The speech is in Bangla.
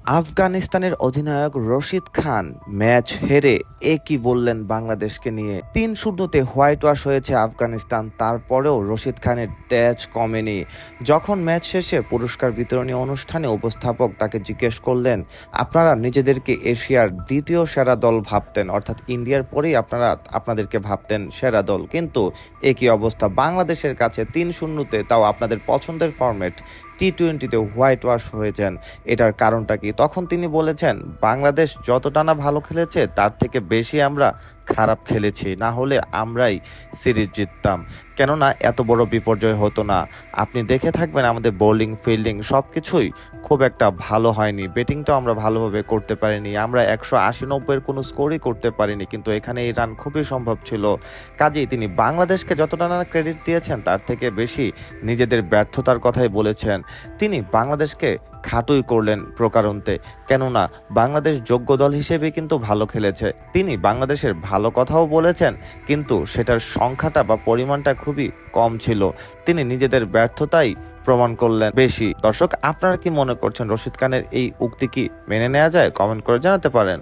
আফগানিস্তানের অধিনায়ক রশিদ খান ম্যাচ হেরে কি বললেন বাংলাদেশকে নিয়ে। 3-0-তে হোয়াইট ওয়াশ হয়েছে আফগানিস্তান, তারপরেও রশিদ খানের তেজ কমেনি। যখন ম্যাচ শেষে পুরস্কার বিতরণী অনুষ্ঠানে উপস্থাপক তাকে জিজ্ঞেস করলেন, আপনারা নিজেদেরকে এশিয়ার দ্বিতীয় সেরা দল ভাবতেন, অর্থাৎ ইন্ডিয়ার পরেই আপনারা আপনাদেরকে ভাবতেন সেরা দল, কিন্তু একই অবস্থা বাংলাদেশের কাছে 3-0-তে, তাও আপনাদের পছন্দের ফরম্যাট টি-20-তে হোয়াইট ওয়াশ হয়েছেন। এটার কারণটা কি? তখন তিনি বলেছেন, বাংলাদেশ যতটা না ভালো খেলেছে তার থেকে বেশি আমরা খারাপ খেলেছি, না হলে আমরাই সিরিজ জিততাম, কেননা এত বড় বিপর্যয় হতো না। আপনি দেখে থাকবেন আমাদের বোলিং ফিল্ডিং সব কিছুই খুব একটা ভালো হয়নি, ব্যাটিংটাও আমরা ভালোভাবে করতে পারিনি, আমরা 180-90-এর কোনো স্কোরই করতে পারিনি, কিন্তু এখানে এই রান খুবই সম্ভব ছিল। কাজেই তিনি বাংলাদেশকে যতটা না ক্রেডিট দিয়েছেন তার থেকে বেশি নিজেদের ব্যর্থতার কথাই বলেছেন। তিনি বাংলাদেশকে খাটুই করলেন প্রকারান্তে, কেননা বাংলাদেশ যোগ্য দল হিসেবে কিন্তু ভালো খেলেছে। তিনি বাংলাদেশের ভালো কথাও বলেছেন, কিন্তু সেটার সংখ্যাটা বা পরিমাণটা খুবই কম ছিল। তিনি নিজেদের ব্যর্থতাই প্রমাণ করলেন বেশি। দর্শক, আপনারা কি মনে করছেন, রশিদ খানের এই উক্তি কি মেনে নেওয়া যায়? কমেন্ট করে জানাতে পারেন।